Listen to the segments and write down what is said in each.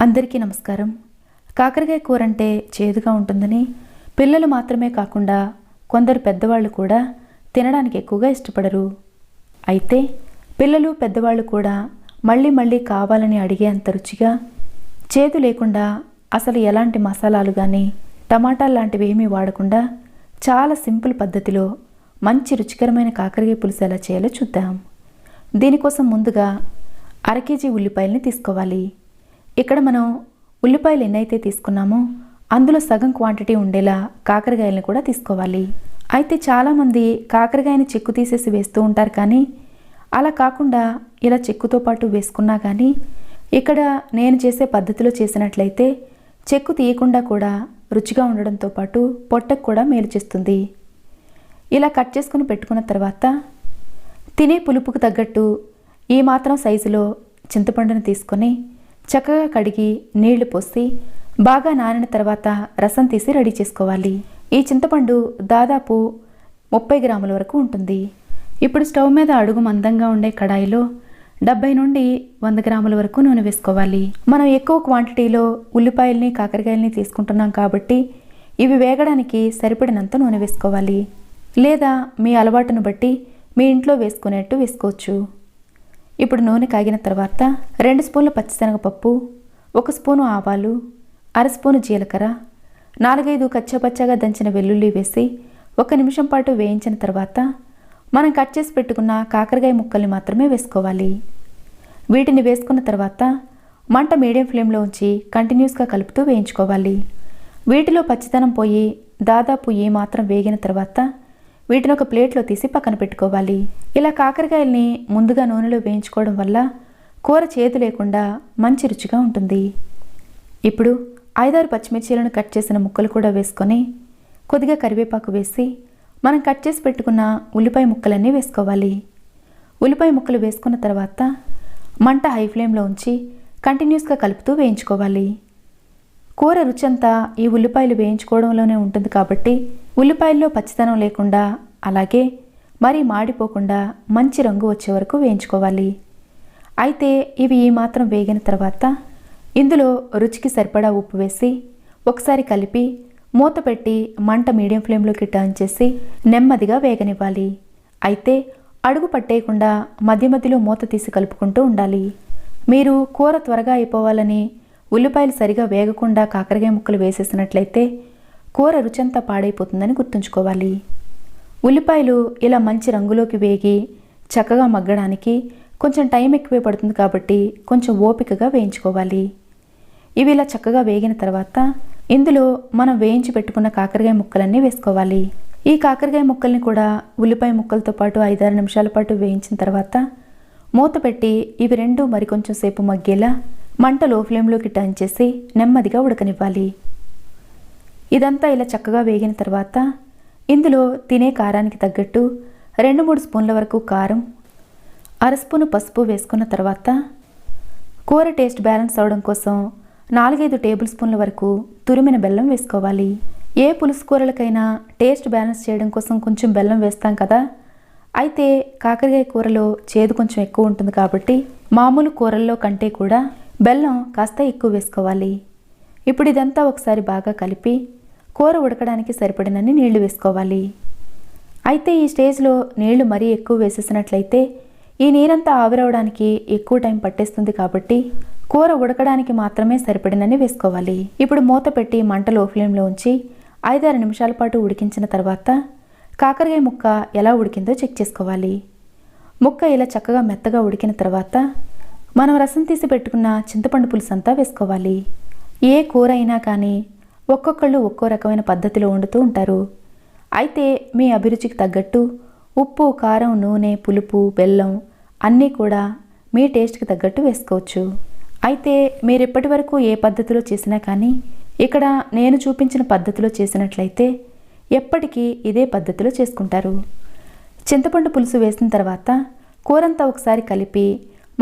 అందరికీ నమస్కారం. కాకరకాయ కూర అంటే చేదుగా ఉంటుందని పిల్లలు మాత్రమే కాకుండా కొందరు పెద్దవాళ్ళు కూడా తినడానికి ఎక్కువగా ఇష్టపడరు. అయితే పిల్లలు పెద్దవాళ్ళు కూడా మళ్ళీ మళ్ళీ కావాలని అడిగే అంత రుచిగా, చేదు లేకుండా అసలు ఎలాంటి మసాలాలు కానీ టమాటాలు లాంటివి ఏమీ వాడకుండా చాలా సింపుల్ పద్ధతిలో మంచి రుచికరమైన కాకరకాయ పులుసు ఎలా చేయాలో చూద్దాం. దీనికోసం ముందుగా 1/2 కేజీ ఉల్లిపాయలని తీసుకోవాలి. ఇక్కడ మనం ఉల్లిపాయలు ఎన్నైతే తీసుకున్నామో అందులో సగం క్వాంటిటీ ఉండేలా కాకరకాయలను కూడా తీసుకోవాలి. అయితే చాలామంది కాకరకాయని చెక్కు తీసేసి వేస్తూ ఉంటారు, కానీ అలా కాకుండా ఇలా చెక్కుతో పాటు వేసుకున్నా కానీ ఇక్కడ నేను చేసే పద్ధతిలో చేసినట్లయితే చెక్కు తీయకుండా కూడా రుచిగా ఉండడంతో పాటు పొట్టకు కూడా మేలు చేస్తుంది. ఇలా కట్ చేసుకుని పెట్టుకున్న తర్వాత తినే పులుపుకు తగ్గట్టు ఈ మాత్రం సైజులో చింతపండును తీసుకొని చక్కగా కడిగి నీళ్లు పోసి బాగా నానిన తర్వాత రసం తీసి రెడీ చేసుకోవాలి. ఈ చింతపండు దాదాపు 30 గ్రాముల వరకు ఉంటుంది. ఇప్పుడు స్టవ్ మీద అడుగు మందంగా ఉండే కడాయిలో 70 నుండి 100 గ్రాముల వరకు నూనె వేసుకోవాలి. మనం ఎక్కువ క్వాంటిటీలో ఉల్లిపాయల్ని కాకరకాయల్ని తీసుకుంటున్నాం కాబట్టి ఇవి వేగడానికి సరిపడినంత నూనె వేసుకోవాలి. లేదా మీ అలవాటును బట్టి మీ ఇంట్లో వేసుకునేట్టు వేసుకోవచ్చు. ఇప్పుడు నూనె కాగిన తర్వాత 2 స్పూన్ల పచ్చిశనగపప్పు, 1 స్పూను ఆవాలు, 1/2 స్పూను జీలకర్ర, 4-5 కచ్చాపచ్చాగా దంచిన వెల్లుల్లి వేసి 1 నిమిషం పాటు వేయించిన తర్వాత మనం కట్ చేసి పెట్టుకున్న కాకరకాయ ముక్కల్ని మాత్రమే వేసుకోవాలి. వీటిని వేసుకున్న తర్వాత మంట మీడియం ఫ్లేమ్లో ఉంచి కంటిన్యూస్గా కలుపుతూ వేయించుకోవాలి. వీటిలో పచ్చిదనం పోయి దాదాపు ఈ మాత్రం వేగిన తర్వాత వీటిని ఒక ప్లేట్లో తీసి పక్కన పెట్టుకోవాలి. ఇలా కాకరకాయల్ని ముందుగా నూనెలో వేయించుకోవడం వల్ల కూర చేదు లేకుండా మంచి రుచిగా ఉంటుంది. ఇప్పుడు 5-6 పచ్చిమిర్చీలను కట్ చేసిన ముక్కలు కూడా వేసుకొని కొద్దిగా కరివేపాకు వేసి మనం కట్ చేసి పెట్టుకున్న ఉల్లిపాయ ముక్కలన్నీ వేసుకోవాలి. ఉల్లిపాయ ముక్కలు వేసుకున్న తర్వాత మంట హై ఫ్లేమ్లో ఉంచి కంటిన్యూస్గా కలుపుతూ వేయించుకోవాలి. కూర రుచి అంతా ఈ ఉల్లిపాయలు వేయించుకోవడంలోనే ఉంటుంది కాబట్టి ఉల్లిపాయల్లో పచ్చిదనం లేకుండా అలాగే మరీ మాడిపోకుండా మంచి రంగు వచ్చే వరకు వేయించుకోవాలి. అయితే ఇవి ఈ మాత్రం వేగిన తర్వాత ఇందులో రుచికి సరిపడా ఉప్పు వేసి ఒకసారి కలిపి మూత పెట్టి మంట మీడియం ఫ్లేమ్లోకి టర్న్ చేసి నెమ్మదిగా వేగనివ్వాలి. అయితే అడుగు పట్టేయకుండా మధ్య మధ్యలో మూత తీసి కలుపుకుంటూ ఉండాలి. మీరు కూర త్వరగా అయిపోవాలని ఉల్లిపాయలు సరిగా వేగకుండా కాకరకాయ ముక్కలు వేసేసినట్లయితే కూర రుచంతా పాడైపోతుందని గుర్తుంచుకోవాలి. ఉల్లిపాయలు ఇలా మంచి రంగులోకి వేగి చక్కగా మగ్గడానికి కొంచెం టైం ఎక్కువే పడుతుంది కాబట్టి కొంచెం ఓపికగా వేయించుకోవాలి. ఇవి ఇలా చక్కగా వేగిన తర్వాత ఇందులో మనం వేయించి పెట్టుకున్న కాకరకాయ ముక్కలన్నీ వేసుకోవాలి. ఈ కాకరకాయ ముక్కల్ని కూడా ఉల్లిపాయ ముక్కలతో పాటు 5-6 నిమిషాల పాటు వేయించిన తర్వాత మూత పెట్టి ఇవి రెండు మరికొంచెం సేపు మగ్గేలా మంట లో ఫ్లేమ్లోకి టర్న్ చేసి నెమ్మదిగా ఉడకనివ్వాలి. ఇదంతా ఇలా చక్కగా వేగిన తర్వాత ఇందులో తినే కారానికి తగ్గట్టు 2-3 స్పూన్ల వరకు కారం, 1/2 స్పూను పసుపు వేసుకున్న తర్వాత కూర టేస్ట్ బ్యాలెన్స్ అవడం కోసం 4-5 టేబుల్ స్పూన్ల వరకు తురిమిన బెల్లం వేసుకోవాలి. ఏ పులుసు కూరలకైనా టేస్ట్ బ్యాలెన్స్ చేయడం కోసం కొంచెం బెల్లం వేస్తాం కదా. అయితే కాకరకాయ కూరలో చేదు కొంచెం ఎక్కువ ఉంటుంది కాబట్టి మామూలు కూరల్లో కంటే కూడా బెల్లం కాస్త ఎక్కువ వేసుకోవాలి. ఇప్పుడు ఇదంతా ఒకసారి బాగా కలిపి కూర ఉడకడానికి సరిపడినన్ని నీళ్లు వేసుకోవాలి. అయితే ఈ స్టేజ్లో నీళ్లు మరీ ఎక్కువ వేసేసినట్లయితే ఈ నీరంతా ఆవిరవడానికి ఎక్కువ టైం పట్టేస్తుంది కాబట్టి కూర ఉడకడానికి మాత్రమే సరిపడినన్ని వేసుకోవాలి. ఇప్పుడు మూత పెట్టి మంట లో ఫ్లేమ్లో ఉంచి 5-6 నిమిషాల పాటు ఉడికించిన తర్వాత కాకరకాయ ముక్క ఎలా ఉడికిందో చెక్ చేసుకోవాలి. ముక్క ఇలా చక్కగా మెత్తగా ఉడికిన తర్వాత మనం రసం తీసి పెట్టుకున్న చింతపండు పులుసు అంతా వేసుకోవాలి. ఏ కూర అయినా కానీ ఒక్కొక్కళ్ళు ఒక్కో రకమైన పద్ధతిలో వండుతూ ఉంటారు. అయితే మీ అభిరుచికి తగ్గట్టు ఉప్పు, కారం, నూనె, పులుపు, బెల్లం అన్నీ కూడా మీ టేస్ట్కి తగ్గట్టు వేసుకోవచ్చు. అయితే మీరు ఇప్పటి వరకు ఏ పద్ధతిలో చేసినా కానీ ఇక్కడ నేను చూపించిన పద్ధతిలో చేసినట్లయితే ఎప్పటికీ ఇదే పద్ధతిలో చేసుకుంటారు. చింతపండు పులుసు వేసిన తర్వాత కూరంతా ఒకసారి కలిపి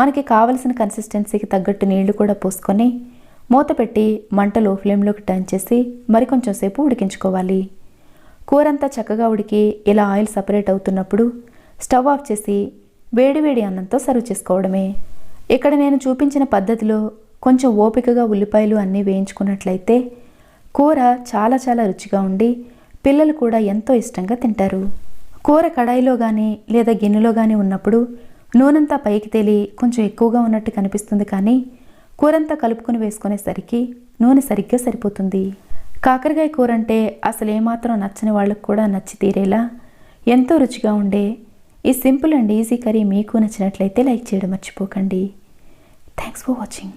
మనకి కావలసిన కన్సిస్టెన్సీకి తగ్గట్టు నీళ్లు కూడా పోసుకొని మూత పెట్టి మంట లో ఫ్లేమ్లోకి టర్న్ చేసి మరికొంచెం సేపు ఉడికించుకోవాలి. కూరంతా చక్కగా ఉడికి ఇలా ఆయిల్ సపరేట్ అవుతున్నప్పుడు స్టవ్ ఆఫ్ చేసి వేడివేడి అన్నంతో సర్వ్ చేసుకోవడమే. ఇక్కడ నేను చూపించిన పద్ధతిలో కొంచెం ఓపికగా ఉల్లిపాయలు అన్నీ వేయించుకున్నట్లయితే కూర చాలా చాలా రుచిగా ఉండి పిల్లలు కూడా ఎంతో ఇష్టంగా తింటారు. కూర కడాయిలో కానీ లేదా గిన్నెలో కానీ ఉన్నప్పుడు నూనెంతా పైకి తేలి కొంచెం ఎక్కువగా ఉన్నట్టు కనిపిస్తుంది, కానీ కూరంతా కలుపుకొని వేసుకునేసరికి నూనె సరిగ్గా సరిపోతుంది. కాకరకాయ కూర అంటే అసలు ఏమాత్రం నచ్చని వాళ్ళకు కూడా నచ్చి తీరేలా ఎంతో రుచిగా ఉండే ఈ సింపుల్ అండ్ ఈజీ కర్రీ మీకు నచ్చినట్లయితే లైక్ చేయడం మర్చిపోకండి. Thanks for watching.